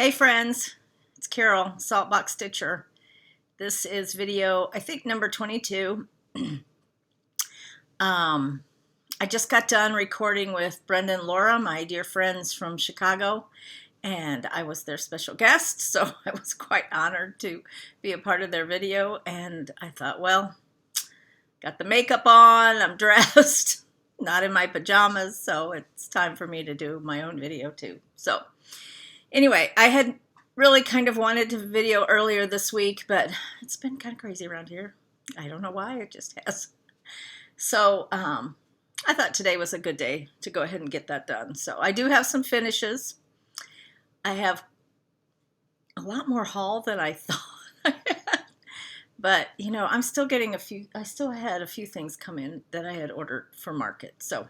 Hey friends, it's Carol, Saltbox Stitcher. This is video, I think number 22. I just got done recording with Brenda and Laura, my dear friends from Chicago, and I was their special guest, so I was quite honored to be a part of their video. And I thought, well, got the makeup on, I'm dressed, not in my pajamas, so it's time for me to do my own video too. So anyway, I had really kind of wanted to video earlier this week, but it's been kind of crazy around here. I don't know why, it just has. So I thought today was a good day to go ahead and get that done. So I do have some finishes. I have a lot more haul than I thought I had. But, you know, I'm still getting I still had a few things come in that I had ordered for market. So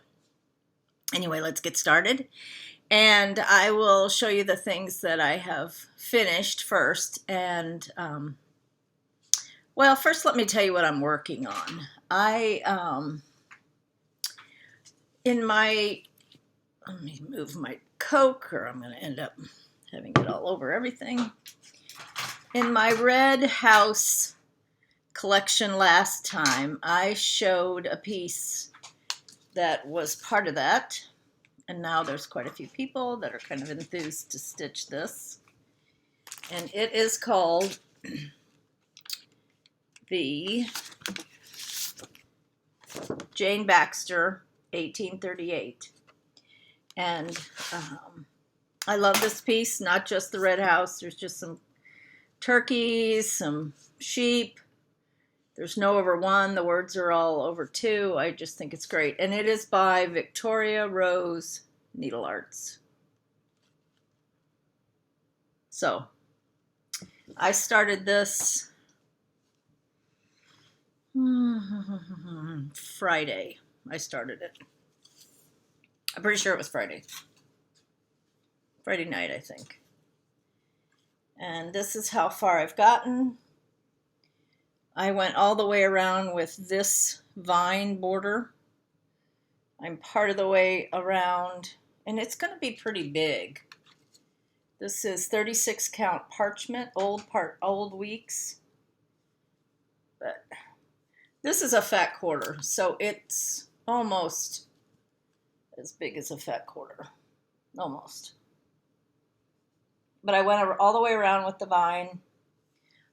anyway, let's get started. And I will show you the things that I have finished first. And, well, first let me tell you what I'm working on. Let me move my Coke or I'm going to end up having it all over everything. In my Red House collection last time, I showed a piece that was part of that. And now there's quite a few people that are kind of enthused to stitch this. And it is called the Jane Baxter 1838. And I love this piece, not just the red house. There's just some turkeys, some sheep. There's no over one. The words are all over two. I just think it's great. And it is by Victoria Rose Needle Arts. So I started this Friday. I started it. I'm pretty sure it was Friday. Friday night, I think. And this is how far I've gotten. I went all the way around with this vine border. I'm part of the way around, and it's going to be pretty big. This is 36 count parchment, old weeks. But this is a fat quarter, so it's almost as big as a fat quarter. Almost. But I went all the way around with the vine.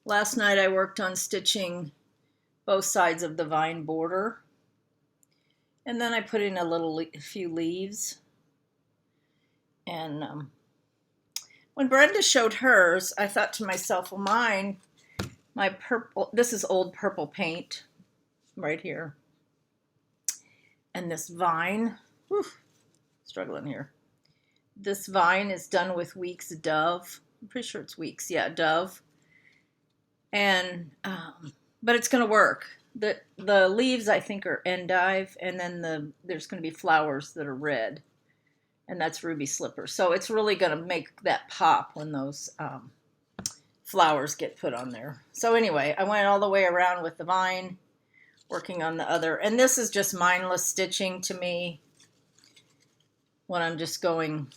Last night I worked on stitching both sides of the vine border. And then I put in a few leaves. And when Brenda showed hers, I thought to myself, well, my purple, this is old purple paint right here. And this vine, struggling here. This vine is done with Weeks Dove. I'm pretty sure it's Weeks, yeah, Dove. And but it's going to work. The leaves I think are endive, and then there's going to be flowers that are red, and that's ruby slipper. So it's really going to make that pop when those flowers get put on there. So anyway, I went all the way around with the vine, working on the other, and this is just mindless stitching to me when I'm just going,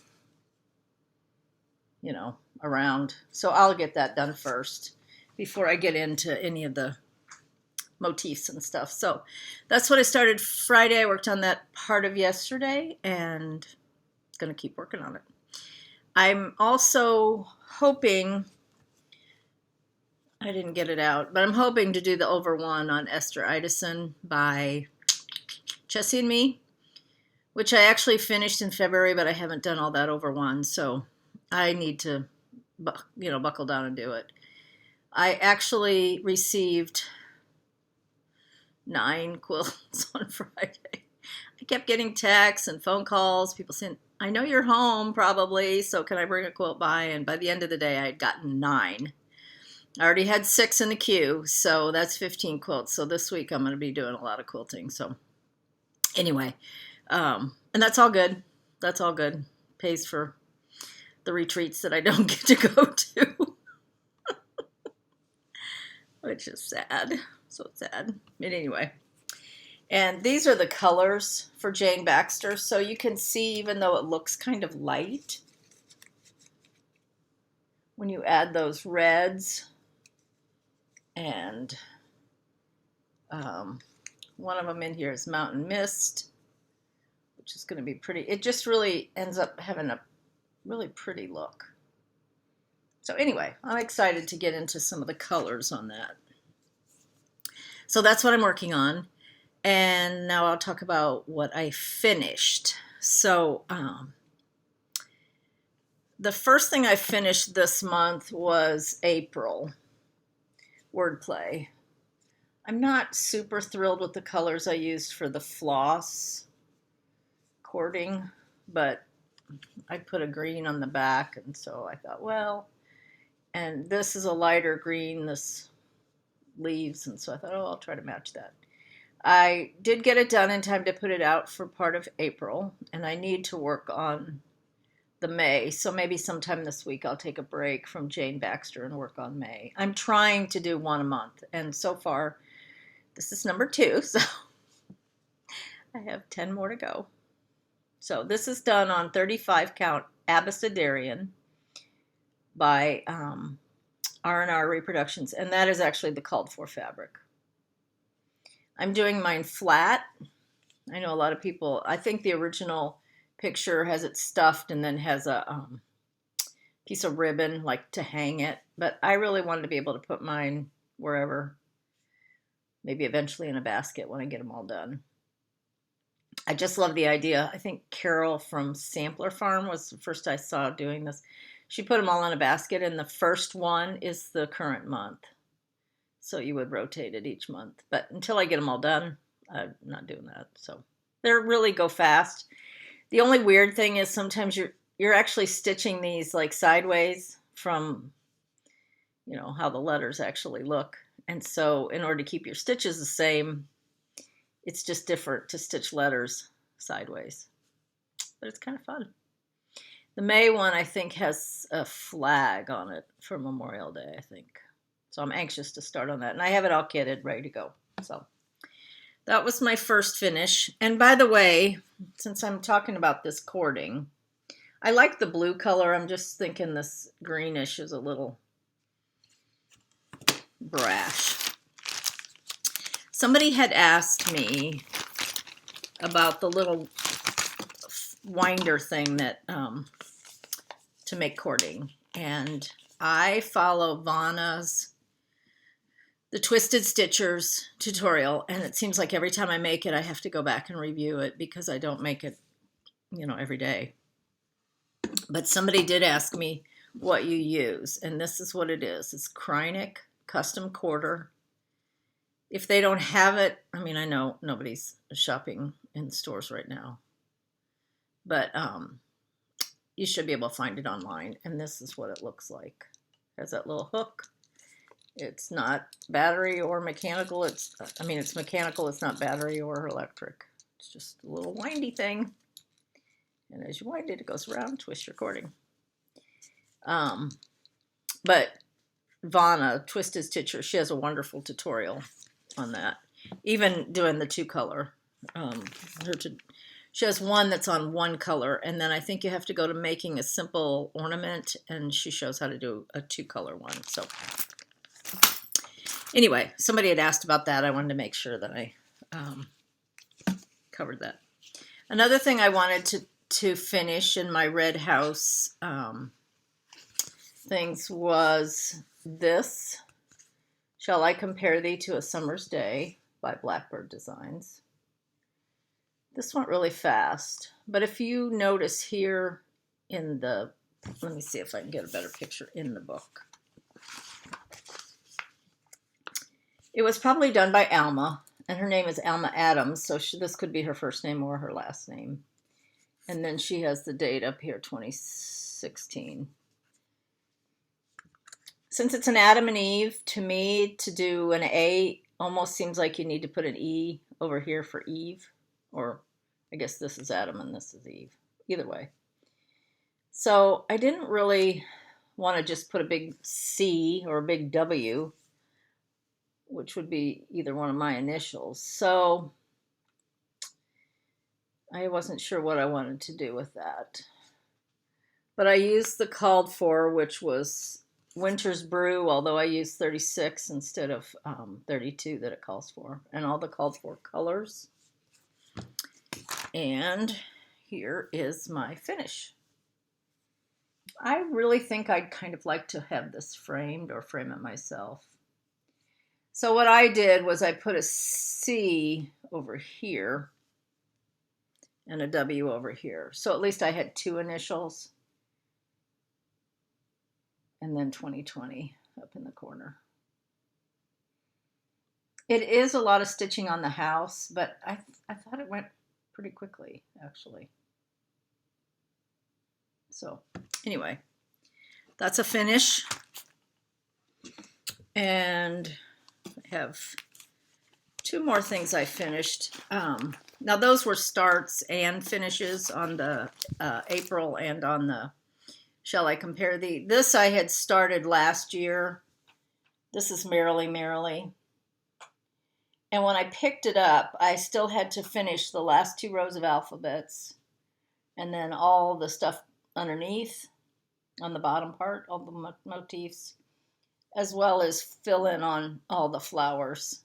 you know, around. So I'll get that done first before I get into any of the motifs and stuff. So that's what I started Friday. I worked on that part of yesterday and going to keep working on it. I'm also hoping, I didn't get it out, but I'm hoping to do the over one on Esther Idison by Chessie and Me, which I actually finished in February, but I haven't done all that over one. So I need to, buckle down and do it. I actually received 9 quilts on Friday. I kept getting texts and phone calls, people saying, I know you're home probably, so can I bring a quilt by? And by the end of the day, I had gotten 9. I already had 6 in the queue, so that's 15 quilts. So this week I'm going to be doing a lot of quilting. So anyway, and that's all good. That's all good. Pays for the retreats that I don't get to go to. Which is sad. So sad. But anyway. And these are the colors for Jane Baxter. So you can see, even though it looks kind of light, when you add those reds, and one of them in here is Mountain Mist, which is going to be pretty. It just really ends up having a really pretty look. So anyway, I'm excited to get into some of the colors on that. So that's what I'm working on. And now I'll talk about what I finished. So the first thing I finished this month was April Wordplay. I'm not super thrilled with the colors I used for the floss cording, but I put a green on the back, and so I thought, well, and this is a lighter green, this leaves, and so I thought, oh, I'll try to match that. I did get it done in time to put it out for part of April, and I need to work on the May, so maybe sometime this week I'll take a break from Jane Baxter and work on May. I'm trying to do one a month, and so far this is number 2, so I have 10 more to go. So this is done on 35 count Abecedarian by R&R Reproductions, and that is actually the called for fabric. I'm doing mine flat. I know a lot of people, I think the original picture has it stuffed and then has a piece of ribbon like to hang it, but I really wanted to be able to put mine wherever, maybe eventually in a basket when I get them all done. I just love the idea. I think Carol from Sampler Farm was the first I saw doing this. She put them all in a basket, and the first one is the current month. So you would rotate it each month. But until I get them all done, I'm not doing that. So they really go fast. The only weird thing is sometimes you're actually stitching these like sideways from, you know, how the letters actually look. And so in order to keep your stitches the same, it's just different to stitch letters sideways. But it's kind of fun. The May one, I think, has a flag on it for Memorial Day, I think. So I'm anxious to start on that. And I have it all kitted, ready to go. So that was my first finish. And by the way, since I'm talking about this cording, I like the blue color. I'm just thinking this greenish is a little brash. Somebody had asked me about the little winder thing that to make cording, and I follow Vanna's the Twisted Stitchers tutorial, and it seems like every time I make it I have to go back and review it because I don't make it, you know, every day. But somebody did ask me what you use, and this is what it is. It's Kreinik Custom Quarter. If they don't have it, I mean, I know nobody's shopping in stores right now, but you should be able to find it online. And this is what it looks like. It has that little hook. It's not battery or mechanical. It's mechanical. It's not battery or electric. It's just a little windy thing. And as you wind it, it goes around, twist your cording. But Vanna, Twisted Stitcher, she has a wonderful tutorial on that. Even doing the 2-color. She has one that's on 1 color, and then I think you have to go to making a simple ornament, and she shows how to do a 2-color one. So anyway, somebody had asked about that. I wanted to make sure that I covered that. Another thing I wanted to finish in my Red House things was this. Shall I Compare Thee to a Summer's Day by Blackbird Designs. This went really fast, but if you notice here in the, let me see if I can get a better picture in the book. It was probably done by Alma, and her name is Alma Adams, so this could be her first name or her last name. And then she has the date up here, 2016. Since it's an Adam and Eve, to me, to do an A almost seems like you need to put an E over here for Eve. Or I guess this is Adam and this is Eve. Either way. So I didn't really want to just put a big C or a big W, which would be either one of my initials. So I wasn't sure what I wanted to do with that. But I used the called for, which was Winter's Brew, although I use 36 instead of 32 that it calls for, and all the called for colors. And here is my finish. I really think I'd kind of like to have this framed or frame it myself. So what I did was I put a C over here and a W over here. So at least I had two initials. And then 2020 up in the corner. It is a lot of stitching on the house, but I thought it went pretty quickly, actually. So anyway, that's a finish. And I have two more things I finished. Now those were starts and finishes on the April and on the Shall I Compare Thee? This I had started last year. This is Merrily Merrily. And when I picked it up, I still had to finish the last two rows of alphabets and then all the stuff underneath on the bottom part, all the motifs, as well as fill in on all the flowers.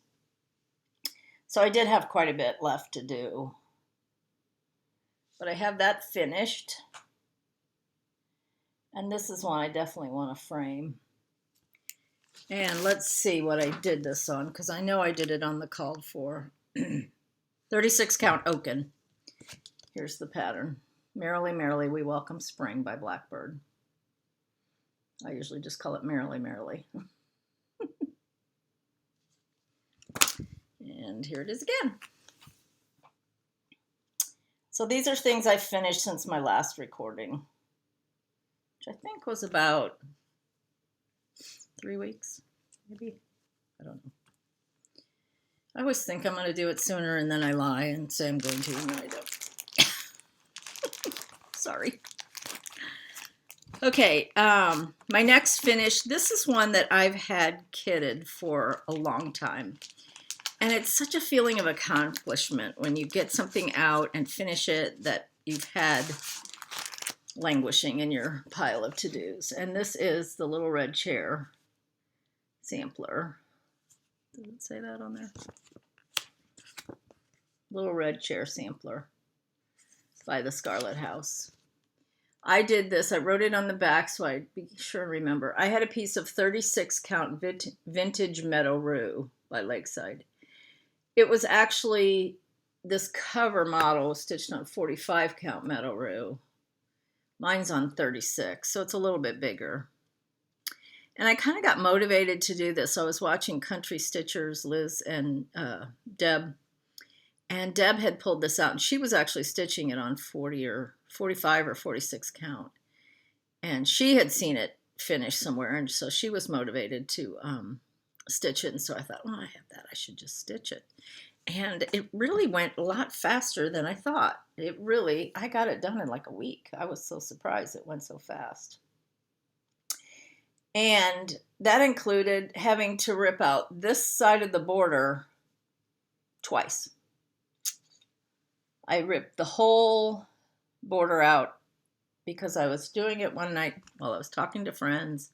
So I did have quite a bit left to do. But I have that finished. And this is one I definitely want to frame. And let's see what I did this on, because I know I did it on the called for. 36 count Oaken. Here's the pattern. Merrily, Merrily, We Welcome Spring by Blackbird. I usually just call it Merrily, Merrily. And here it is again. So these are things I finished since my last recording, which I think was about 3 weeks, maybe. I don't know. I always think I'm going to do it sooner, and then I lie and say I'm going to, and then I don't. Sorry. Okay, my next finish, this is one that I've had kitted for a long time. And it's such a feeling of accomplishment when you get something out and finish it that you've had languishing in your pile of to-dos. And this is the Little Red Chair sampler. Does it say that on there? Little Red Chair sampler by the Scarlet House. I did this, I wrote it on the back so I'd be sure to remember. I had a piece of 36 count vintage Meadow Rue by Lakeside. It was actually, this cover model was stitched on 45 count Meadow Rue. Mine's on 36, so it's a little bit bigger. And I kind of got motivated to do this. I was watching Country Stitchers, Liz and Deb. And Deb had pulled this out, and she was actually stitching it on 40 or 45 or 46 count. And she had seen it finished somewhere, and so she was motivated to stitch it. And so I thought, well, I have that. I should just stitch it. And it really went a lot faster than I thought. I got it done in like a week. I was so surprised it went so fast. And that included having to rip out this side of the border twice. I ripped the whole border out because I was doing it one night while I was talking to friends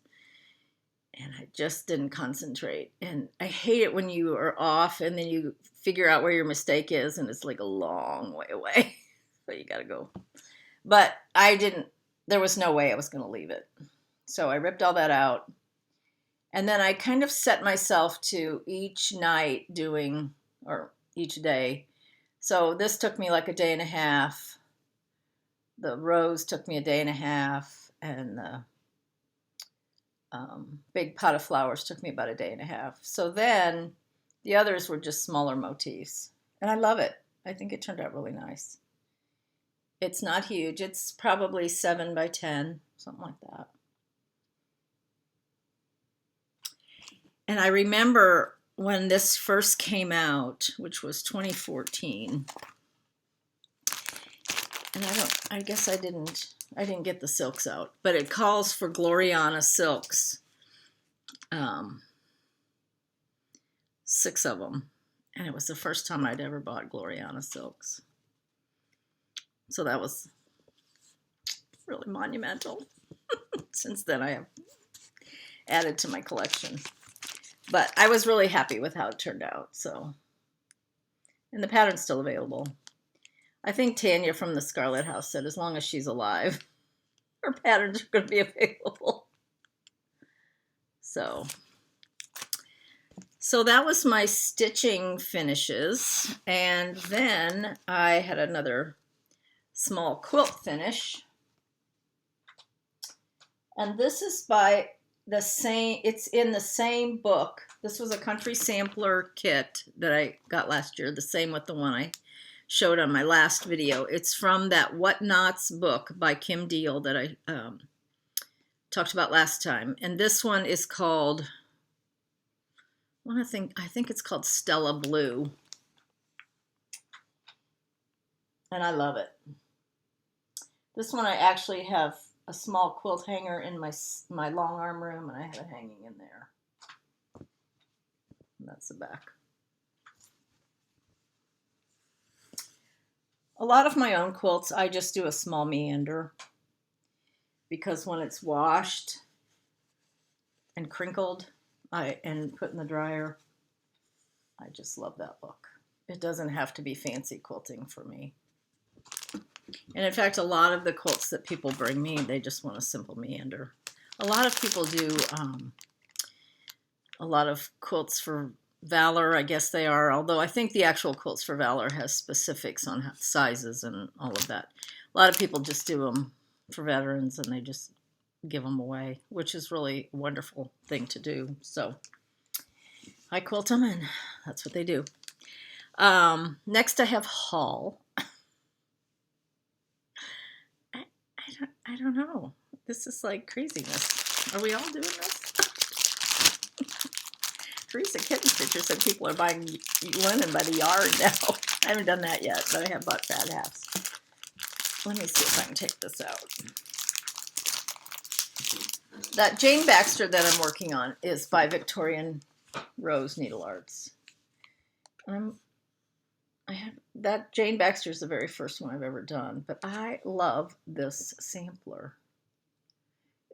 and I just didn't concentrate. And I hate it when you are off and then you figure out where your mistake is and it's like a long way away. So you got to go. But there was no way I was going to leave it. So I ripped all that out. And then I kind of set myself to each night or each day. So this took me like a day and a half. The rows took me a day and a half. And the big pot of flowers took me about a day and a half. So then the others were just smaller motifs. And I love it. I think it turned out really nice. It's not huge. It's probably 7 by 10, something like that. And I remember when this first came out, which was 2014, and I guess I didn't get the silks out, but it calls for Gloriana silks, 6 of them, and it was the first time I'd ever bought Gloriana silks. So that was really monumental. Since then I have. added to my collection. But I was really happy with how it turned out. So, and the pattern's still available. I think Tanya from the Scarlet House said as long as she's alive, her patterns are going to be available. So that was my stitching finishes. And then I had another small quilt finish. And this is by the same, it's in the same book. This was a country sampler kit that I got last year, the same with the one I showed on my last video. It's from that What Knots book by Kim Deal that I talked about last time. And this one is called, I think it's called Stella Blue. And I love it. This one I actually have a small quilt hanger in my long arm room, and I have it hanging in there. And that's the back. A lot of my own quilts, I just do a small meander, because when it's washed and crinkled and put in the dryer, I just love that look. It doesn't have to be fancy quilting for me. And in fact, a lot of the quilts that people bring me, they just want a simple meander. A lot of people do a lot of quilts for Valor, I guess they are, although I think the actual Quilts for Valor has specifics on sizes and all of that. A lot of people just do them for veterans and they just give them away, which is really a wonderful thing to do. So I quilt them and that's what they do. Next I have haul. I don't know. This is like craziness. Are we all doing this? Teresa Kitten Stitcher said people are buying linen by the yard now. I haven't done that yet, but I have bought fat halves. Let me see if I can take this out. That Jane Baxter that I'm working on is by Victorian Rose Needle Arts. That Jane Baxter is the very first one I've ever done, but I love this sampler.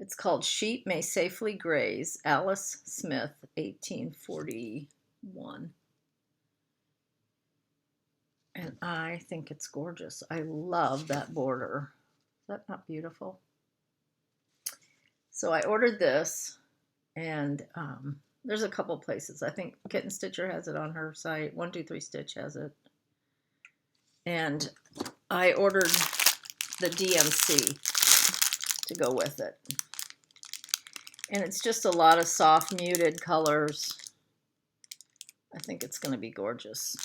It's called Sheep May Safely Graze, Alice Smith, 1841. And I think it's gorgeous. I love that border. Is that not beautiful? So I ordered this, and there's a couple places. I think Kitten Stitcher has it on her site. 123 Stitch has it. And I ordered the DMC to go with it. And it's just a lot of soft, muted colors. I think it's going to be gorgeous.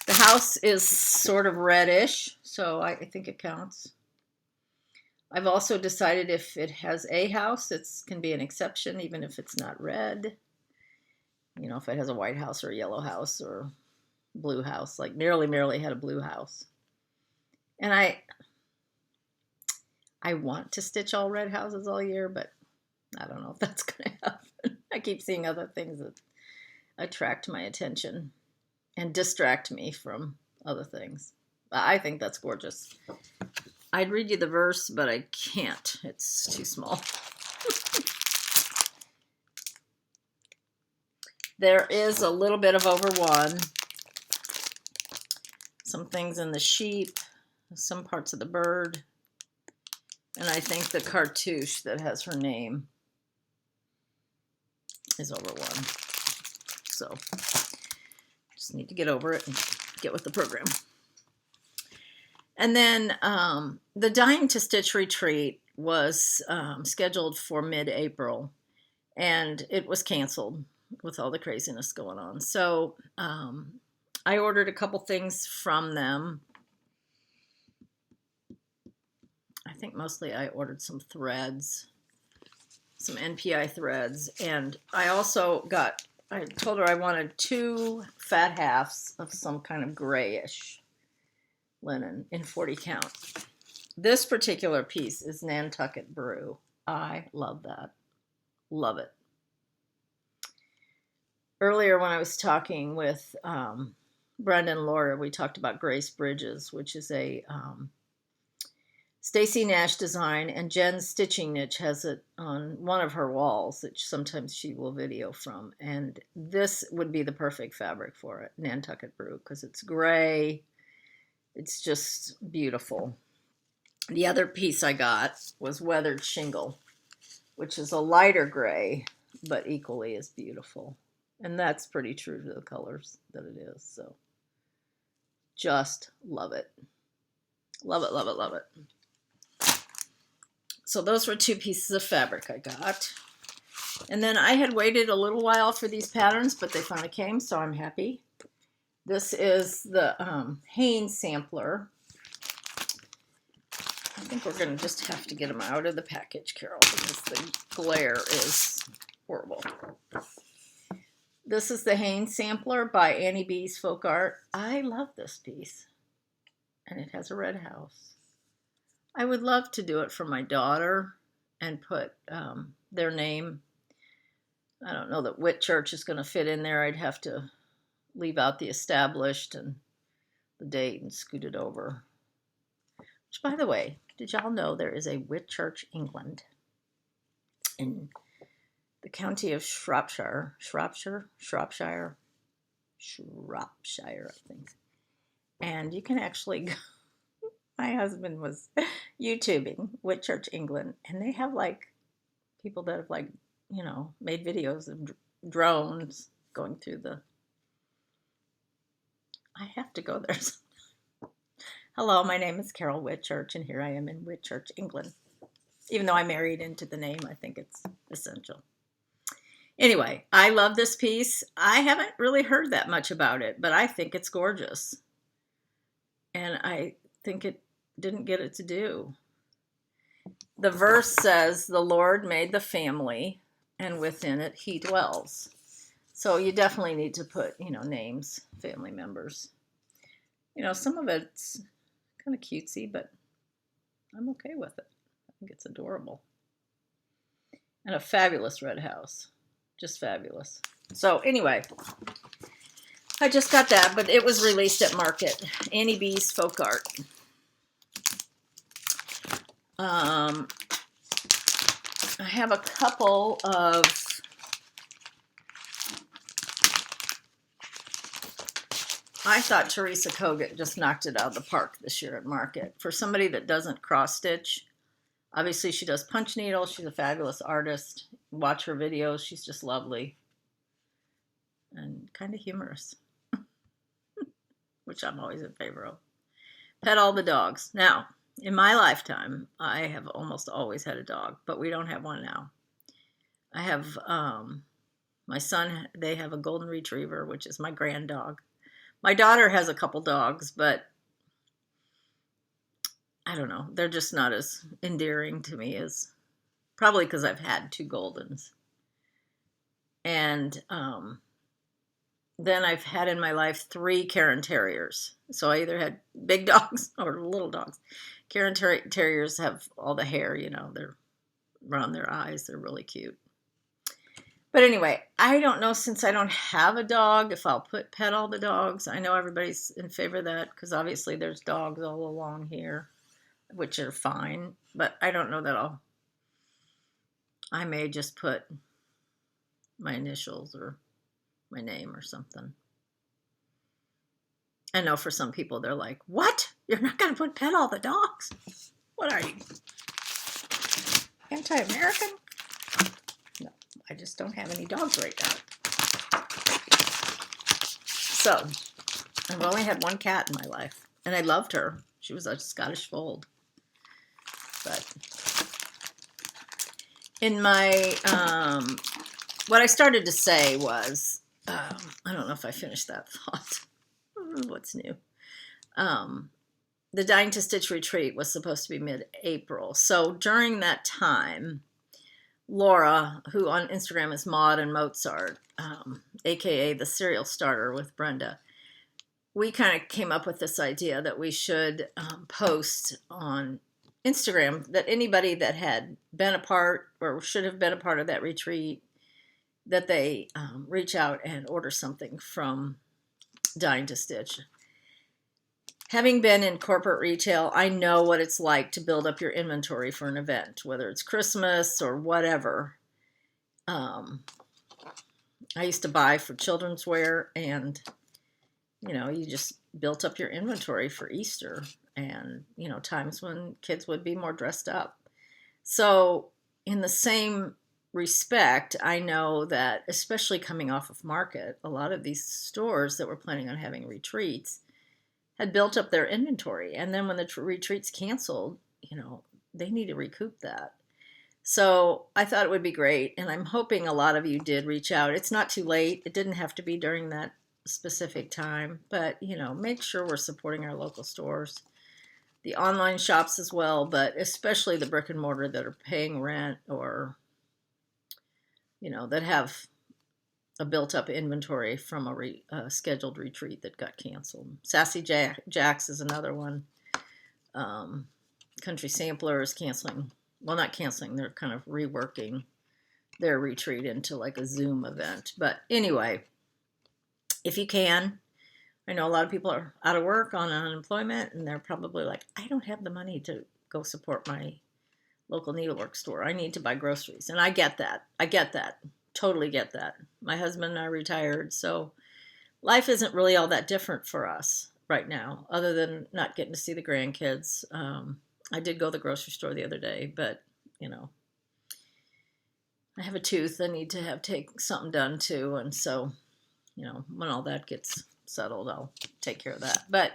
The house is sort of reddish, so I think it counts. I've also decided if it has a house, it can be an exception, even if it's not red. You know, if it has a white house or a yellow house or blue house, like Merrily had a blue house. And I want to stitch all red houses all year, but I don't know if that's going to happen. I keep seeing other things that attract my attention and distract me from other things. I think that's gorgeous. I'd read you the verse, but I can't. It's too small. There is a little bit of over one. Some things in the sheep, some parts of the bird, and I think the cartouche that has her name is over one. So just need to get over it and get with the program. And then the Dying to Stitch retreat was scheduled for mid-April, and it was canceled with all the craziness going on. So I ordered a couple things from them. I think mostly I ordered some threads, some NPI threads, and I also I told her I wanted 2 fat halves of some kind of grayish linen in 40 count. This particular piece is Nantucket Brew. I love that. Love it. Earlier when I was talking with Brenda and Laura, we talked about Grace Bridges, which is a Stacy Nash Design, and Jen's Stitching Niche has it on one of her walls that sometimes she will video from. And this would be the perfect fabric for it, Nantucket Brew, because it's gray. It's just beautiful. The other piece I got was Weathered Shingle, which is a lighter gray, but equally as beautiful. And that's pretty true to the colors that it is. So just love it. Love it, love it, love it. So those were 2 pieces of fabric I got. And then I had waited a little while for these patterns, but they finally came, so I'm happy. This is the Hanes sampler. I think we're going to just have to get them out of the package, Carol, because the glare is horrible. This is the Hanes sampler by Annie B's Folk Art. I love this piece. And it has a red house. I would love to do it for my daughter and put their name. I don't know that Whitchurch is going to fit in there. I'd have to leave out the established and the date and scoot it over. Which, by the way, did y'all know there is a Whitchurch, England, in the county of Shropshire, I think. And you can actually go. My husband was YouTubing Whitchurch, England, and they have like people that have like, you know, made videos of drones going through the. I have to go there. Hello, my name is Carol Whitchurch, and here I am in Whitchurch, England. Even though I married into the name, I think it's essential. Anyway, I love this piece. I haven't really heard that much about it, but I think it's gorgeous. And I think it didn't get it to do. The verse says, "The Lord made the family, and within it he dwells." So you definitely need to put, you know, names, family members. You know, some of it's kind of cutesy, but I'm okay with it. I think it's adorable. And a fabulous red house. Just fabulous. So anyway, I just got that, but it was released at Market. Annie B's Folk Art. I have a couple of I thought Teresa Kogut just knocked it out of the park this year at Market. For somebody that doesn't cross stitch, obviously she does punch needles. She's a fabulous artist. Watch her videos. She's just lovely and kind of humorous, which I'm always in favor of. Pet all the dogs. Now, in my lifetime, I have almost always had a dog, but we don't have one now. I have my son, they have a golden retriever, which is my grand dog. My daughter has a couple dogs, but I don't know. They're just not as endearing to me as probably because I've had 2 Goldens. And then I've had in my life 3 Cairn Terriers. So I either had big dogs or little dogs. Cairn Terriers have all the hair, you know, they're around their eyes. They're really cute. But anyway, I don't know, since I don't have a dog, if I'll pet all the dogs. I know everybody's in favor of that because obviously there's dogs all along here, which are fine. But I don't know that I may just put my initials or my name or something. I know for some people they're like, what? You're not going to pet all the dogs? What are you? Anti-American? No, I just don't have any dogs right now. So, I've only had 1 cat in my life, and I loved her. She was a Scottish fold. But in my, what I started to say was, I don't know if I finished that thought. What's new? The Dying to Stitch retreat was supposed to be mid-April. So during that time, Laura, who on Instagram is Maud and Mozart, aka the Serial Starter with Brenda, we kind of came up with this idea that we should post on Instagram that anybody that had been a part or should have been a part of that retreat, that they reach out and order something from Dying to Stitch. having been in corporate retail, I know what it's like to build up your inventory for an event, whether it's Christmas or whatever. I used to buy for children's wear, and you just built up your inventory for Easter and times when kids would be more dressed up. So in the same respect, I know that especially coming off of market, a lot of these stores that were planning on having retreats had built up their inventory, and then when the retreats canceled, they need to recoup that. So I thought it would be great, and I'm hoping a lot of you did reach out. It's not too late. It didn't have to be during that specific time, but make sure we're supporting our local stores, the online shops as well, but especially the brick and mortar that are paying rent or that have a built-up inventory from a scheduled retreat that got canceled. Sassy Jacks is another one. Country Sampler is canceling. Well, not canceling. They're kind of reworking their retreat into like a Zoom event. But anyway, if you can, I know a lot of people are out of work on unemployment, and they're probably like, I don't have the money to go support my local needlework store. I need to buy groceries. And I get that. Totally get that. My husband and I retired, so life isn't really all that different for us right now, other than not getting to see the grandkids. I did go to the grocery store the other day, but I have a tooth I need to take something done too, and so when all that gets settled, I'll take care of that. But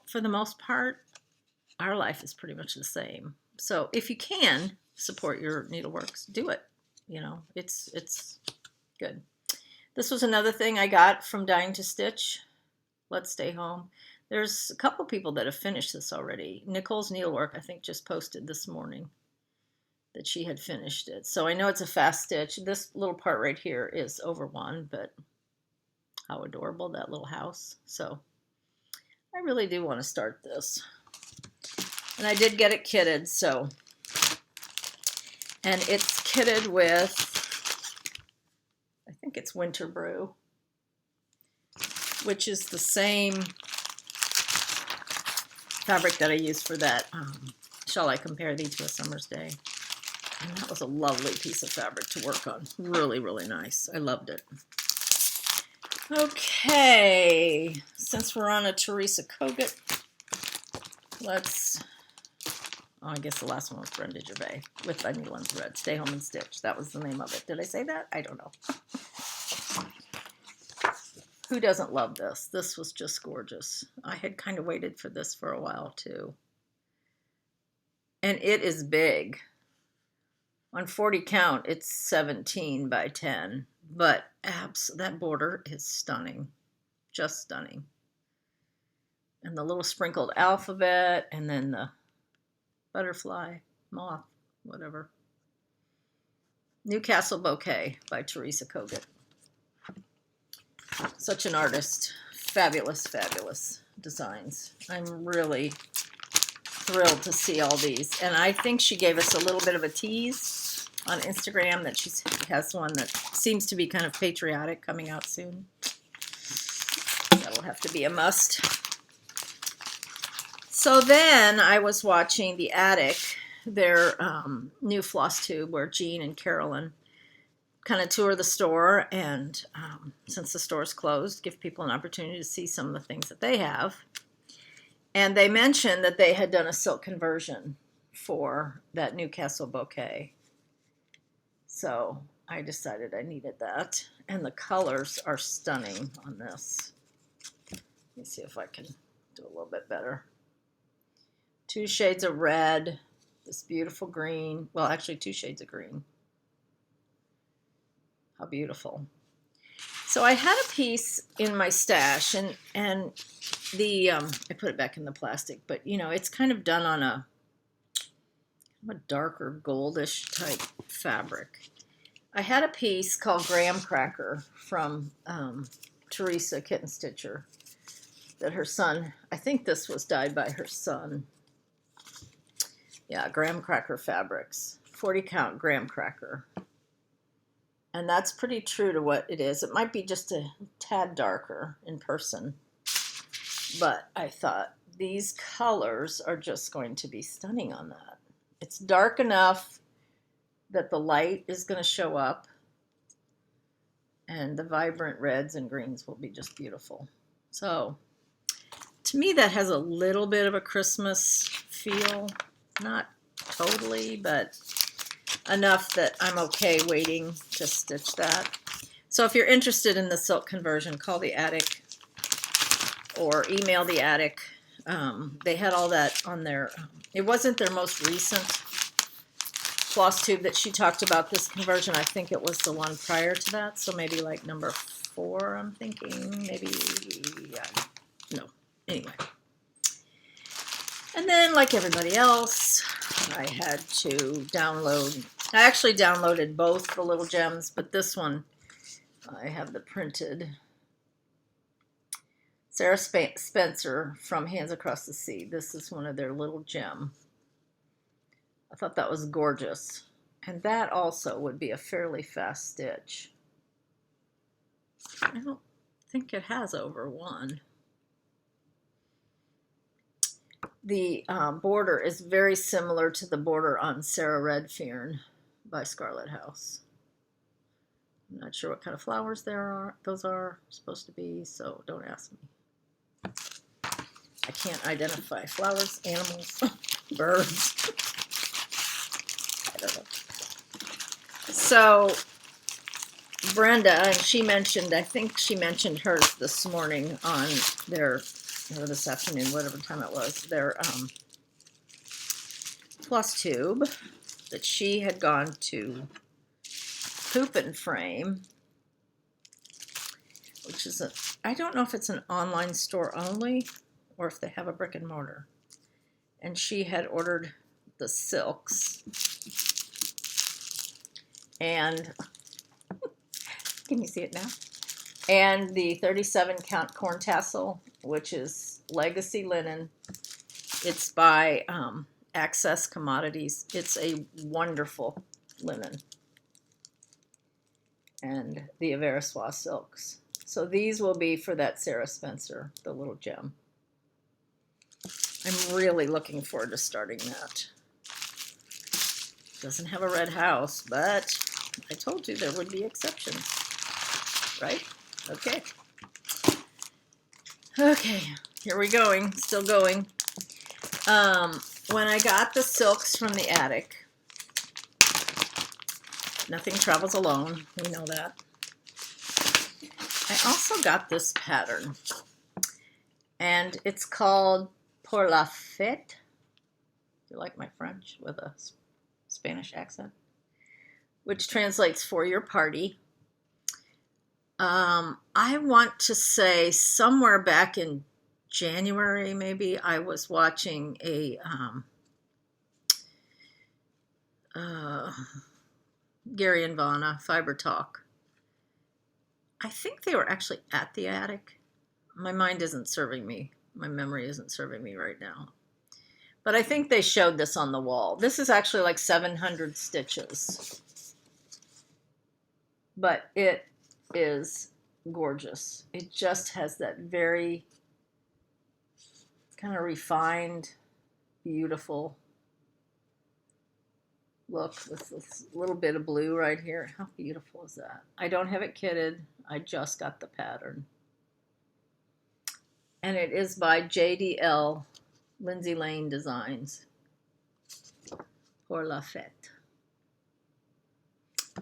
for the most part, our life is pretty much the same. So if you can support your needleworks, do it. It's good. This was another thing I got from Dying to Stitch. Let's Stay Home. There's a couple people that have finished this already. Nicole's Needlework, I think, just posted this morning that she had finished it. So I know it's a fast stitch. This little part right here is over one, but how adorable, that little house. So I really do want to start this. And I did get it kitted, so. And it's kitted with, I think it's Winter Brew, which is the same fabric that I used for that Shall I Compare Thee to a Summer's Day? And that was a lovely piece of fabric to work on. Really, really nice. I loved it. Okay, since we're on a Teresa Kogut, I guess the last one was Brenda Gervais with By Needle and Thread. Stay Home and Stitch. That was the name of it. Did I say that? I don't know. Who doesn't love this? This was just gorgeous. I had kind of waited for this for a while too. And it is big. On 40 count, it's 17 by 10. But that border is stunning. Just stunning. And the little sprinkled alphabet, and then the butterfly, moth, whatever. Newcastle Bouquet by Teresa Kogut. Such an artist. Fabulous, fabulous designs. I'm really thrilled to see all these. And I think she gave us a little bit of a tease on Instagram that she has one that seems to be kind of patriotic coming out soon. That'll have to be a must. So then I was watching The Attic, their new floss tube, where Jean and Carolyn kind of tour the store, and since the store's closed, give people an opportunity to see some of the things that they have. And they mentioned that they had done a silk conversion for that Newcastle Bouquet. So I decided I needed that. And the colors are stunning on this. Let me see if I can do a little bit better. 2 shades of red, this beautiful green. Well, actually 2 shades of green. How beautiful. So I had a piece in my stash, and I put it back in the plastic, but it's kind of done on a darker goldish type fabric. I had a piece called Graham Cracker from Teresa Kitten Stitcher that her son, I think this was dyed by her son. Yeah, Graham Cracker Fabrics, 40 count Graham Cracker. And that's pretty true to what it is. It might be just a tad darker in person. But I thought these colors are just going to be stunning on that. It's dark enough that the light is going to show up, and the vibrant reds and greens will be just beautiful. So to me, that has a little bit of a Christmas feel. Not totally, but enough that I'm okay waiting to stitch that. So if you're interested in the silk conversion, call the attic or email the attic. They had all that on their, it wasn't their most recent floss tube that she talked about this conversion. I think it was the one prior to that. So maybe like number 4, I'm thinking. Maybe, yeah, no. Anyway. And then, like everybody else, I had to download. I actually downloaded both the little gems, but this one, I have the printed Sarah Spencer from Hands Across the Sea. This is one of their little gem. I thought that was gorgeous. And that also would be a fairly fast stitch. I don't think it has over 1. The border is very similar to the border on Sarah Redfern by Scarlet House. I'm not sure what kind of flowers those are supposed to be, so don't ask me. I can't identify flowers, animals, birds. I don't know. So Brenda, and she mentioned, I think she mentioned hers this morning on their, or this afternoon, whatever time it was, their floss tube that she had gone to Hoop and Frame, which is I don't know if it's an online store only or if they have a brick and mortar. And she had ordered the silks. And, can you see it now? And the 37 count corn tassel, which is legacy linen. It's by Access Commodities. It's a wonderful linen. And the Aversois silks. So these will be for that Sarah Spencer, the little gem. I'm really looking forward to starting that. Doesn't have a red house, but I told you there would be exceptions, right? Okay. Okay, here we going, still going. When I got the silks from the attic, nothing travels alone, we know that. I also got this pattern, and it's called Pour la Fête. Do you like my French with a Spanish accent? Which translates for your party. I want to say somewhere back in January, maybe, I was watching a Gary and Vanna Fiber Talk. I think they were actually at the attic. My mind isn't serving me. My memory isn't serving me right now. But I think they showed this on the wall. This is actually like 700 stitches. But it is gorgeous. It just has that very kind of refined, beautiful look with this little bit of blue right here. How beautiful is that? I don't have it kitted. I just got the pattern. And it is by JDL Lindsay Lane Designs. Pour la Fête.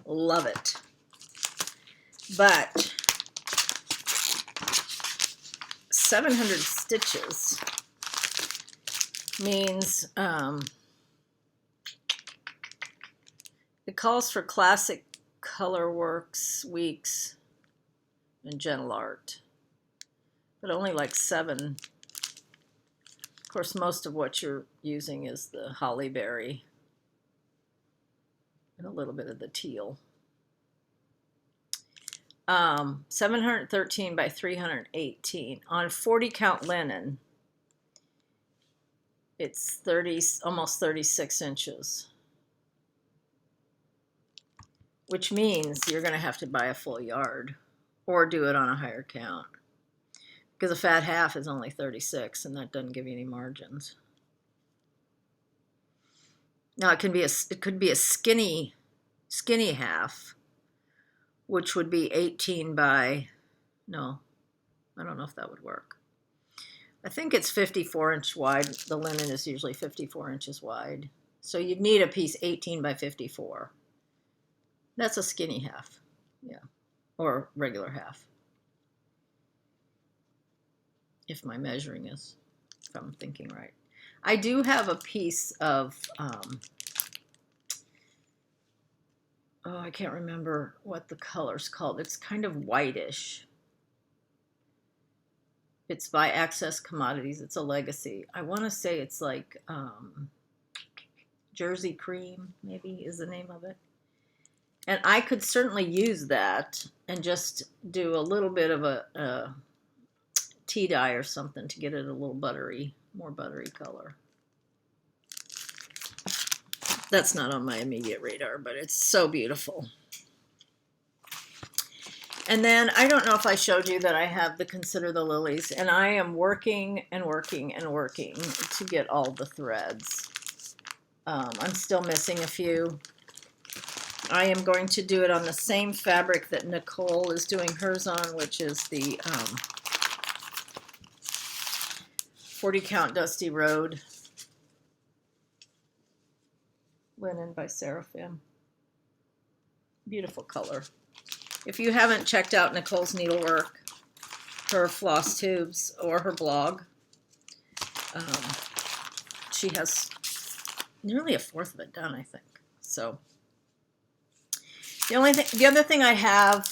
Love it. But 700 stitches means it calls for classic color works, weeks, and gentle art. But only like 7. Of course, most of what you're using is the holly berry and a little bit of the teal. 713 by 318 on 40 count linen. It's almost 36 inches, which means you're going to have to buy a full yard or do it on a higher count. because a fat half is only 36, and that doesn't give you any margins. Now it could be a skinny half, which would be 18 by, no, I don't know if that would work. I think it's 54-inch wide. The linen is usually 54 inches wide. So you'd need a piece 18 by 54. That's a skinny half, yeah, or regular half. If my measuring is, if I'm thinking right. I do have a piece of, oh, I can't remember what the color's called. It's kind of whitish. It's by Access Commodities. It's a legacy. I want to say it's like Jersey Cream, maybe is the name of it. And I could certainly use that and just do a little bit of a tea dye or something to get it a little buttery, more buttery color. That's not on my immediate radar, but it's so beautiful. And then I don't know if I showed you that I have the Consider the Lilies, and I am working and working and working to get all the threads. I'm still missing a few. I am going to do it on the same fabric that Nicole is doing hers on, which is the 40 Count Dusty Road linen by Seraphim. Beautiful color. If you haven't checked out Nicole's needlework, her floss tubes, or her blog, she has nearly a fourth of it done, I think. So the other thing I have,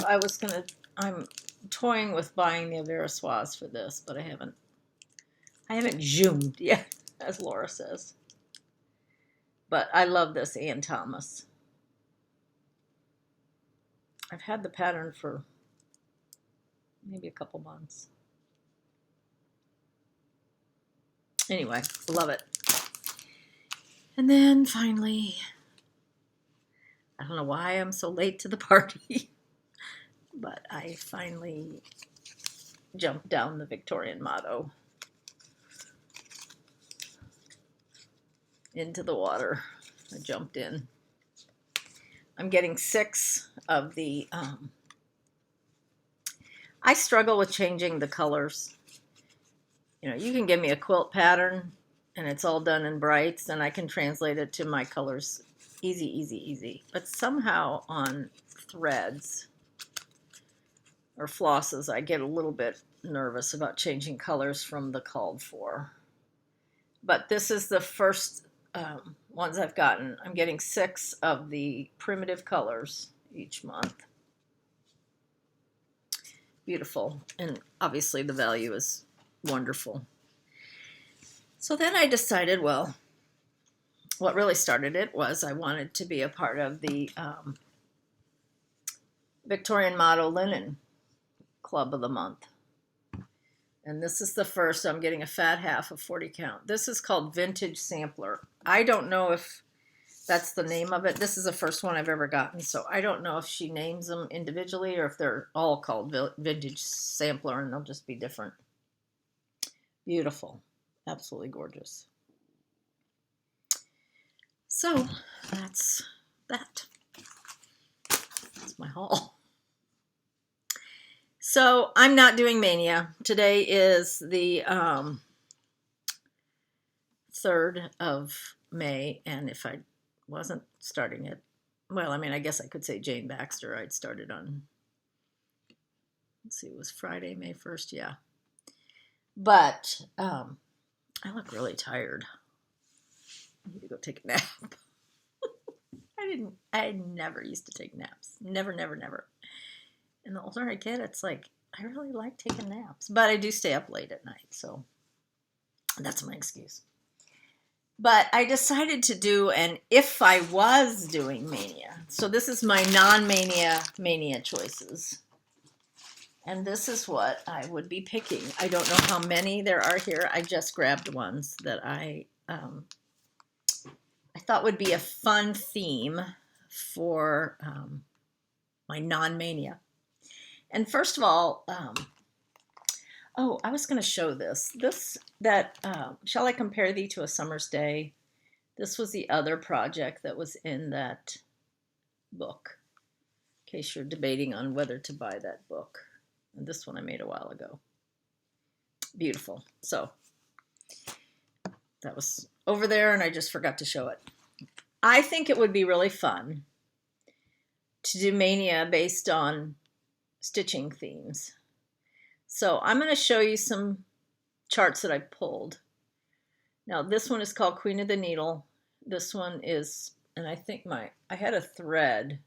I'm toying with buying the Avera for this, but I haven't zoomed yet, as Laura says. But I love this Ann Thomas. I've had the pattern for maybe a couple months. Anyway, love it. And then finally, I don't know why I'm so late to the party, but I finally jumped down the Victorian motto into the water. I jumped in. I'm getting 6 of the, I struggle with changing the colors. You know, you can give me a quilt pattern and it's all done in brights and I can translate it to my colors easy, easy, easy. But somehow on threads or flosses, I get a little bit nervous about changing colors from the called for. But this is the first ones I've gotten. I'm getting 6 of the primitive colors each month. Beautiful. And obviously the value is wonderful. So then I decided, well, what really started it was I wanted to be a part of the Victorian Motto Linen Club of the Month. And this is the first. I'm getting a fat half of 40 count. This is called Vintage Sampler. I don't know if that's the name of it. This is the first one I've ever gotten, so I don't know if she names them individually or if they're all called Vintage Sampler and they'll just be different. Beautiful. Absolutely gorgeous. So that's that. That's my haul. So I'm not doing Mania. Today is the 3rd of May, and if I wasn't starting it, well, I mean, I guess I could say Jane Baxter. I'd started on, let's see, it was Friday, May 1st, yeah. But I look really tired. I need to go take a nap. I never used to take naps. Never, never, never. And the older I get, it's like, I really like taking naps. But I do stay up late at night, so that's my excuse. But I decided to do an if I was doing Mania. So this is my non-Mania Mania choices. And this is what I would be picking. I don't know how many there are here. I just grabbed ones that I thought would be a fun theme for my non-Mania. And first of all, Oh, I was going to show this. Shall I compare thee to a summer's day? This was the other project that was in that book, in case you're debating on whether to buy that book. And this one I made a while ago. Beautiful. So that was over there and I just forgot to show it. I think it would be really fun to do Mania based on stitching themes. So I'm going to show you some charts that I pulled. Now this one is called Queen of the Needle. This one is, and I think I had a thread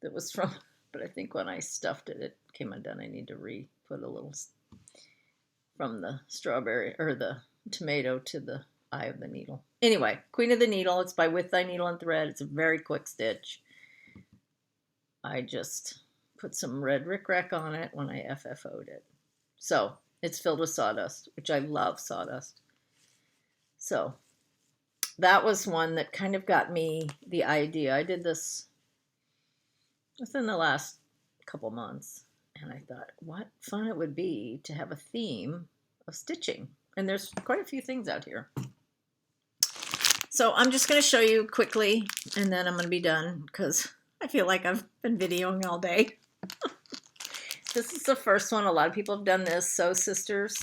that was from, but I think when I stuffed it, it came undone. I need to put a little from the strawberry or the tomato to the eye of the needle. Anyway, Queen of the Needle. It's by With Thy Needle and Thread. It's a very quick stitch. I just put some red rickrack on it when I FFO'd it. So it's filled with sawdust, which I love sawdust. So that was one that kind of got me the idea. I did this within the last couple months, and I thought, what fun it would be to have a theme of stitching. And there's quite a few things out here. So I'm just going to show you quickly, and then I'm going to be done because I feel like I've been videoing all day. This is the first one. A lot of people have done this. Sew Sisters.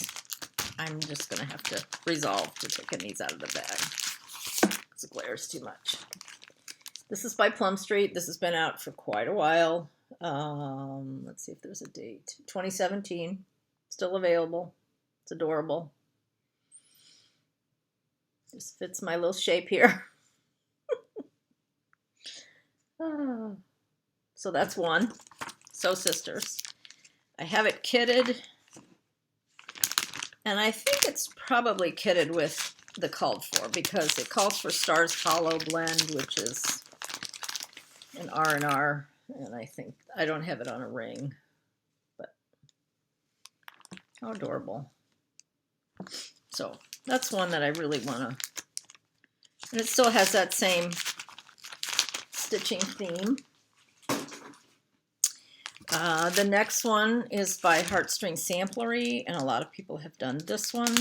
I'm just going to have to resolve to taking these out of the bag because it glares too much. This is by Plum Street. This has been out for quite a while. Let's see if there's a date. 2017. Still available. It's adorable. Just fits my little shape here. So that's one. Sew Sisters. I have it kitted. And I think it's probably kitted with the called for because it calls for Stars Hollow blend, which is an R&R, and I think I don't have it on a ring, but how adorable. So that's one that I really want to, and it still has that same stitching theme. The next one is by Heartstring Samplery, and a lot of people have done this one.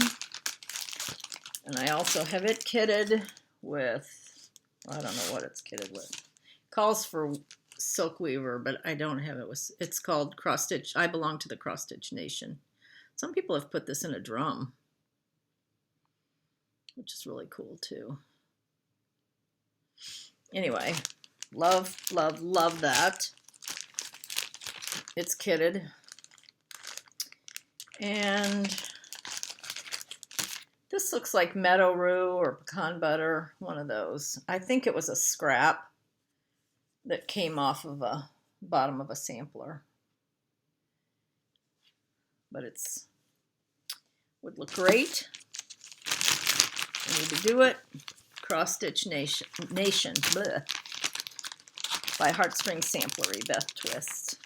And I also have it kitted with, I don't know what it's kitted with. Calls for Silk Weaver, but I don't have it with, it's called Cross Stitch. I Belong to the Cross Stitch Nation. Some people have put this in a drum, which is really cool too. Anyway, love, love, love that. It's kitted. And this looks like Meadow Rue or Pecan Butter, one of those. I think it was a scrap that came off of a bottom of a sampler. But it's would look great. I need to do it. Cross Stitch Nation bleh, by Heartstring Samplery, Beth Twist.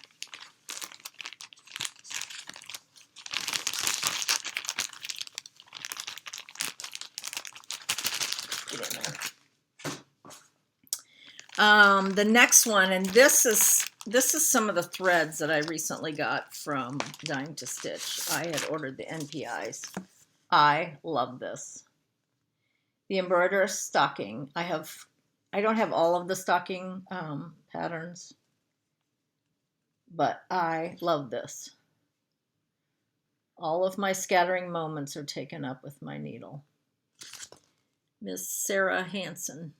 The next one, and this is some of the threads that I recently got from Dying to Stitch. I had ordered the NPIs. I love this. The embroiderer's stocking. I don't have all of the stocking patterns, but I love this. All of my scattering moments are taken up with my needle. Miss Sarah Hansen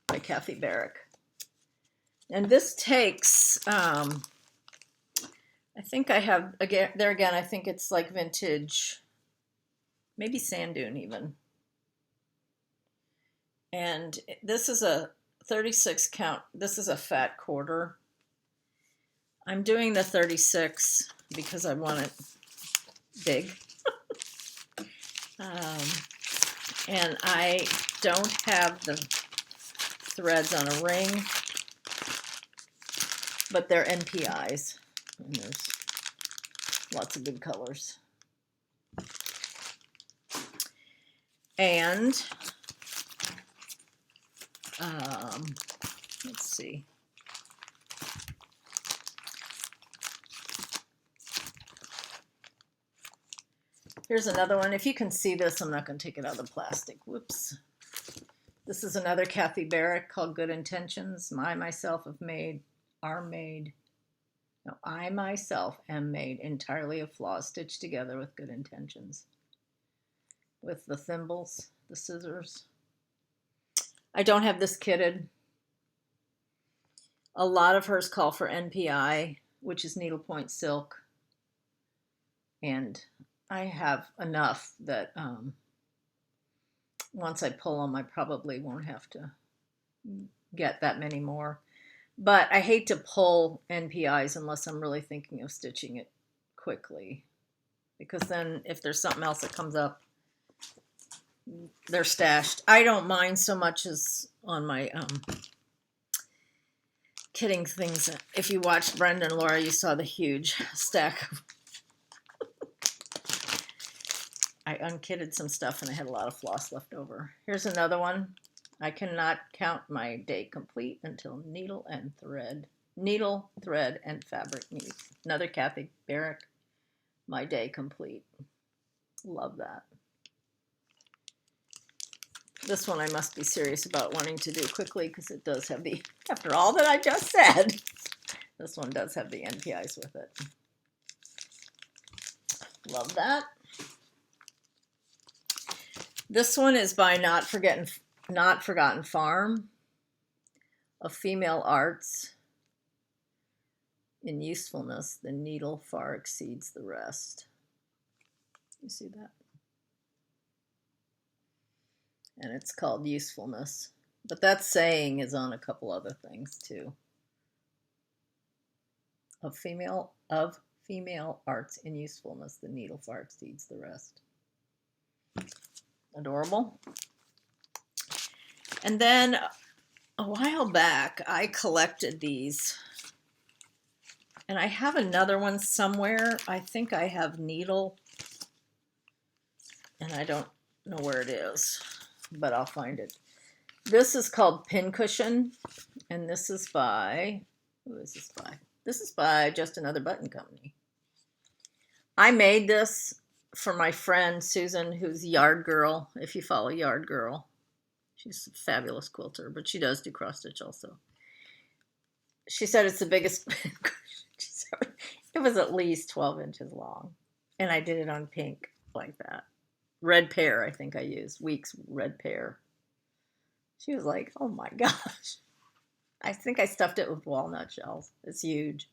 by Kathy Barrick. And this takes, I think I have, again, I think it's like vintage, maybe sand dune even. And this is a 36 count. This is a fat quarter. I'm doing the 36 because I want it big. And I don't have the threads on a ring, but they're NPIs, and there's lots of good colors. And let's see. Here's another one. If you can see this, I'm not going to take it out of the plastic. Whoops. This is another Kathy Barrett called Good Intentions. I myself am made entirely of flaws stitched together with good intentions. With the thimbles, the scissors. I don't have this kitted. A lot of hers call for NPI, which is needlepoint silk. And I have enough that once I pull them, I probably won't have to get that many more. But I hate to pull NPIs unless I'm really thinking of stitching it quickly. Because then if there's something else that comes up, they're stashed. I don't mind so much as on my kitting things. If you watched Brenda and Laura, you saw the huge stack of I unkitted some stuff and I had a lot of floss left over. Here's another one. I cannot count my day complete until needle, thread, and fabric meet. Another Kathy Barrett, my day complete. Love that. This one I must be serious about wanting to do quickly because it does have the, after all that I just said, this one does have the NPIs with it. Love that. This one is by Not Forgotten Farm of Female Arts. In usefulness, the needle far exceeds the rest. You see that? And it's called Usefulness. But that saying is on a couple other things too. Of female arts in usefulness, the needle far exceeds the rest. Adorable. And then a while back, I collected these. And I have another one somewhere. I think I have needle. And I don't know where it is, but I'll find it. This is called Pincushion. And this is by, who is this by? This is by Just Another Button Company. I made this for my friend Susan, who's Yard Girl, if you follow Yard Girl. She's a fabulous quilter, but she does do cross stitch also. She said it's the biggest it was at least 12 inches long. And I did it on pink like that. Red pear, I think I used. Weeks red pear. She was like, oh my gosh. I think I stuffed it with walnut shells. It's huge.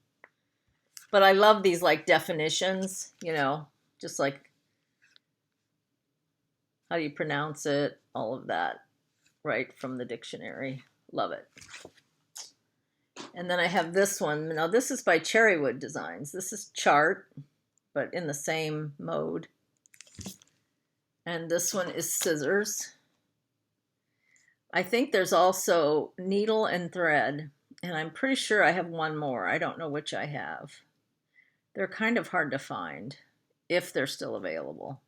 But I love these like definitions, you know, just like how do you pronounce it, all of that, right from the dictionary. Love it. And then I have this one. Now this is by Cherrywood Designs. This is chart, but in the same mode. And this one is scissors. I think there's also needle and thread, and I'm pretty sure I have one more. I don't know which I have. They're kind of hard to find if they're still available.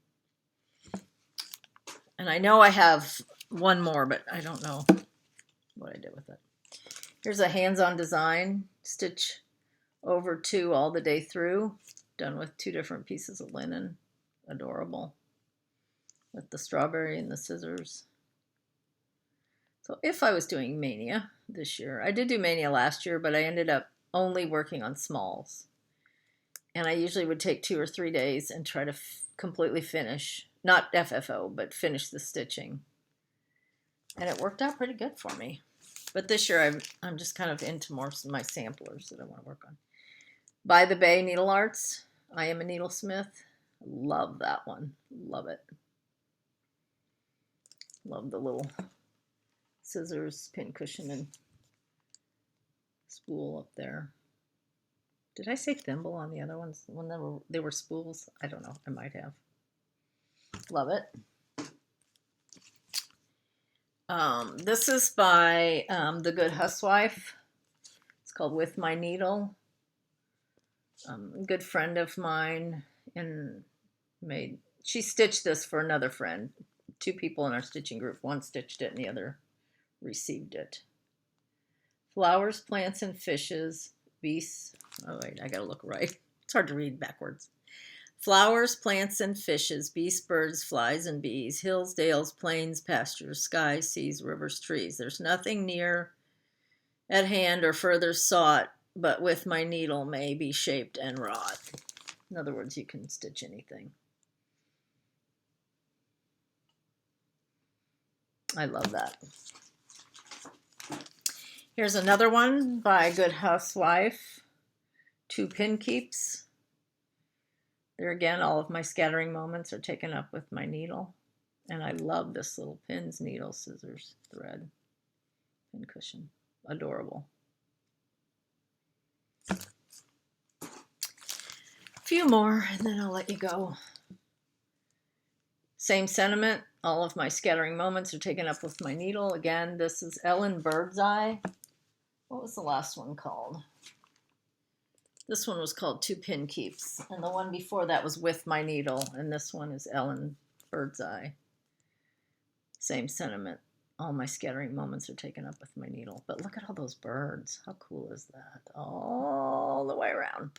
And I know I have one more, but I don't know what I did with it. Here's a hands-on design, stitch over 2 all the day through, done with 2 different pieces of linen. Adorable. With the strawberry and the scissors. So if I was doing Mania this year, I did do Mania last year, but I ended up only working on smalls. And I usually would take 2 or 3 days and try to completely finish, not FFO, but finish the stitching. And it worked out pretty good for me. But this year I'm just kind of into more of my samplers that I want to work on. By the Bay Needle Arts, I Am a Needlesmith. Love that one. Love it. Love the little scissors, pincushion, and spool up there. Did I say thimble on the other ones when they were spools? I don't know. I might have. Love it. This is by The Good Housewife. It's called With My Needle. A good friend of mine she stitched this for another friend. 2 people in our stitching group. One stitched it and the other received it. Flowers, plants, and fishes. Beasts. Oh wait, I gotta look right. It's hard to read backwards. Flowers, plants, and fishes, beasts, birds, flies, and bees, hills, dales, plains, pastures, skies, seas, rivers, trees. There's nothing near at hand or further sought, but with my needle may be shaped and wrought. In other words, you can stitch anything. I love that. Here's another one by Good Housewife, 2 pin keeps. There again, all of my scattering moments are taken up with my needle. And I love this little pins, needle, scissors, thread, pin cushion. Adorable. A few more, and then I'll let you go. Same sentiment. All of my scattering moments are taken up with my needle. Again, this is Ellen Birdseye. What was the last one called? This one was called 2 Pin Keeps, and the one before that was With My Needle, and this one is Ellen Birdseye. Same sentiment. All my scattering moments are taken up with my needle. But look at all those birds. How cool is that? All the way around.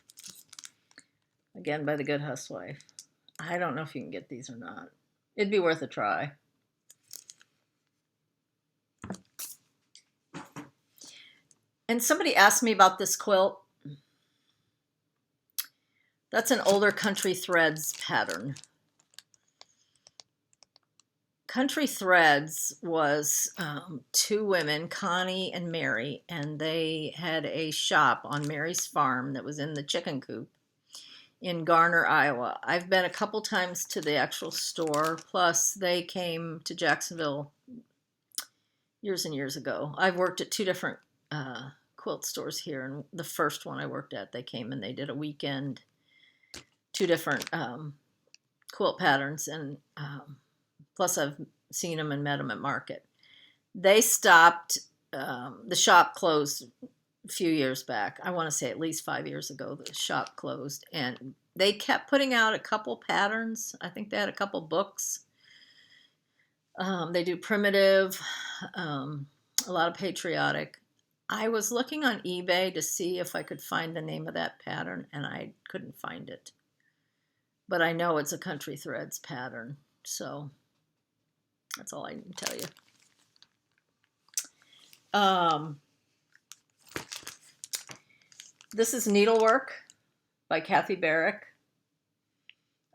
Again, by the Good Housewife. I don't know if you can get these or not. It'd be worth a try. And somebody asked me about this quilt. That's an older Country Threads pattern. Country Threads was 2 women, Connie and Mary, and they had a shop on Mary's farm that was in the chicken coop in Garner, Iowa. I've been a couple times to the actual store, plus they came to Jacksonville years and years ago. I've worked at 2 different quilt stores here, and the first one I worked at, they came and they did a weekend, 2 different quilt patterns, and plus I've seen them and met them at market. They stopped, the shop closed a few years back. I want to say at least 5 years ago the shop closed, and they kept putting out a couple patterns. I think they had a couple books. They do primitive, a lot of patriotic. I was looking on eBay to see if I could find the name of that pattern, and I couldn't find it. But I know it's a Country Threads pattern, so that's all I can tell you. This is Needlework by Kathy Barrick.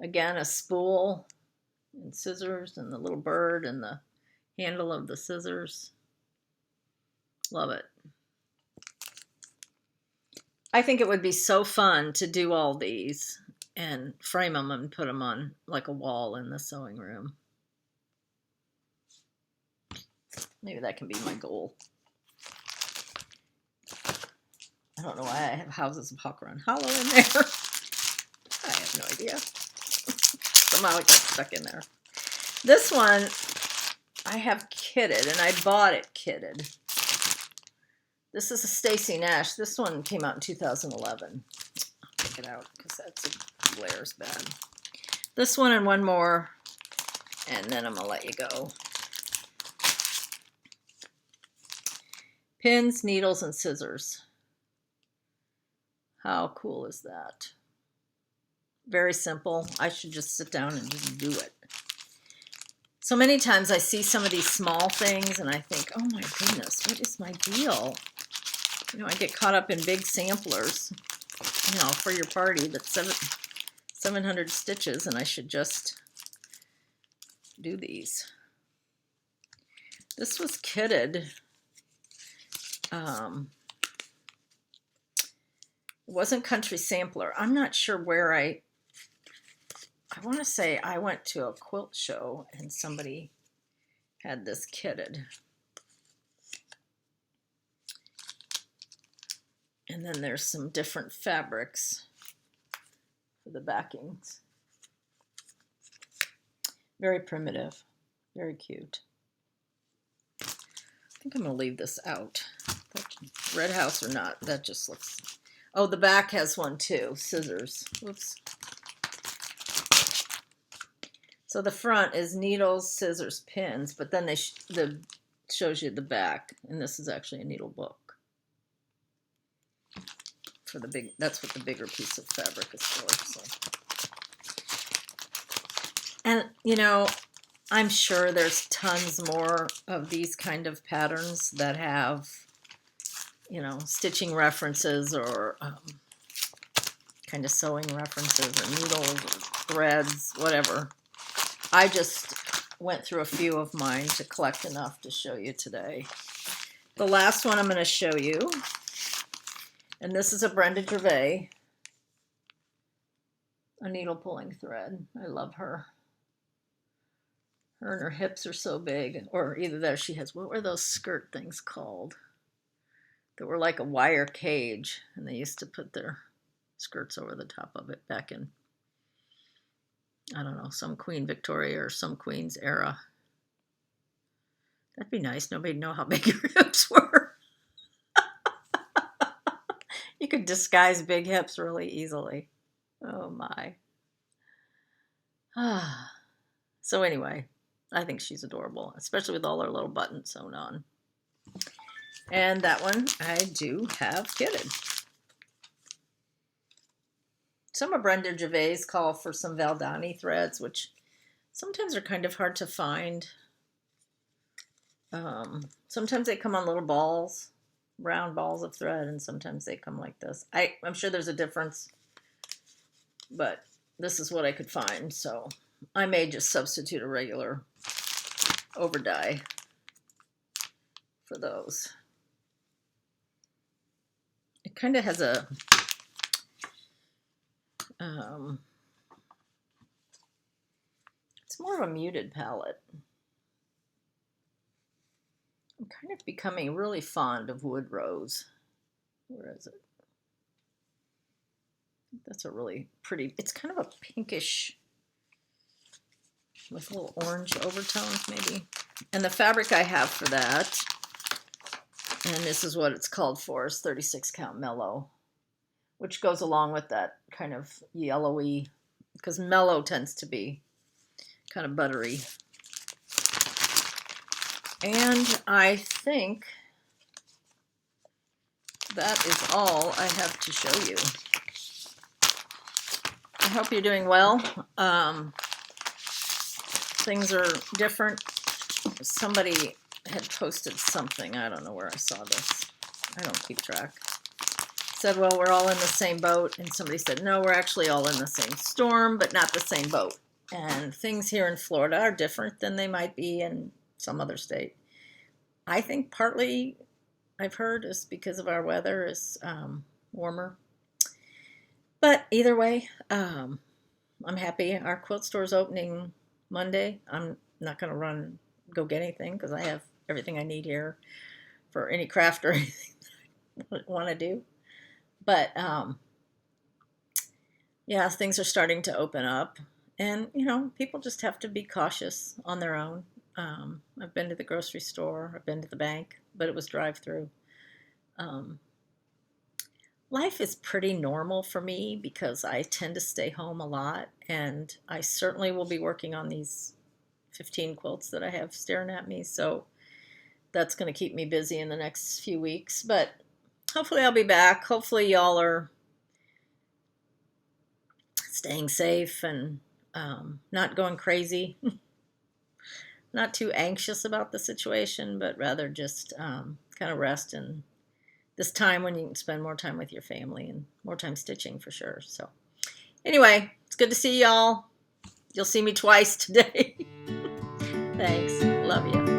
Again, a spool and scissors and the little bird and the handle of the scissors. Love it. I think it would be so fun to do all these and frame them and put them on like a wall in the sewing room. Maybe that can be my goal. I don't know why I have Houses of Hawk Run Hollow in there. I have no idea. Somehow it got stuck in there. This one I have kitted, and I bought it kitted. This is a Stacy Nash. This one came out in 2011. I'll take it out because that's glares bad. This one and one more, and then I'm gonna let you go. Pins, needles, and scissors. How cool is that? Very simple. I should just sit down and just do it. So many times I see some of these small things and I think, oh my goodness, what is my deal? You know, I get caught up in big samplers, you know, for your party that's 700 stitches, and I should just do these. This was kitted. It wasn't Country Sampler. I'm not sure where I want to say I went to a quilt show and somebody had this kitted. And then there's some different fabrics for the backings. Very primitive, very cute. I think I'm going to leave this out. Red House or not, that just looks... Oh, the back has one too, scissors. Whoops. So the front is needles, scissors, pins, but then shows you the back, and this is actually a needle book. For the big, that's what the bigger piece of fabric is for. So. And, you know, I'm sure there's tons more of these kind of patterns that have, you know, stitching references or kind of sewing references or needles or threads, whatever. I just went through a few of mine to collect enough to show you today. The last one I'm going to show you, and this is a Brenda Gervais, a needle pulling thread. I love her. Her and her hips are so big, or either that or she has, what were those skirt things called? That were like a wire cage, and they used to put their skirts over the top of it back in, I don't know, some Queen Victoria or some Queen's era. That'd be nice. Nobody'd know how big your hips were. You could disguise big hips really easily. Oh my. So anyway, I think she's adorable, especially with all her little buttons sewn on. And that one I do have kitted. Some of Brenda Gervais call for some Valdani threads, which sometimes are kind of hard to find. Sometimes they come on little balls, round balls of thread, and sometimes they come like this. I'm sure there's a difference, but this is what I could find, so I may just substitute a regular over dye for those. It kind of has a it's more of a muted palette. I'm kind of becoming really fond of wood rose. Where is it? That's a really pretty, it's kind of a pinkish with little orange overtones maybe. And the fabric I have for that, and this is what it's called for, is 36 count mellow, which goes along with that kind of yellowy, because mellow tends to be kind of buttery. And I think that is all I have to show you. I hope you're doing well. Things are different. Somebody had posted something. I don't know where I saw this. I don't keep track. Said, well, we're all in the same boat. And somebody said, no, we're actually all in the same storm, but not the same boat. And things here in Florida are different than they might be in some other state. I think partly, I've heard, is because of our weather is warmer. But either way, I'm happy. Our quilt store is opening Monday. I'm not going to go get anything because I have everything I need here for any craft or anything that I want to do. But yeah, things are starting to open up. And, you know, people just have to be cautious on their own. I've been to the grocery store. I've been to the bank, but it was drive-through. Life is pretty normal for me because I tend to stay home a lot, and I certainly will be working on these 15 quilts that I have staring at me, so that's going to keep me busy in the next few weeks, but hopefully I'll be back. Hopefully y'all are staying safe and not going crazy, not too anxious about the situation, but rather just kind of rest and this time when you can spend more time with your family and more time stitching for sure. So anyway, it's good to see y'all. You'll see me twice today. Thanks. Love you.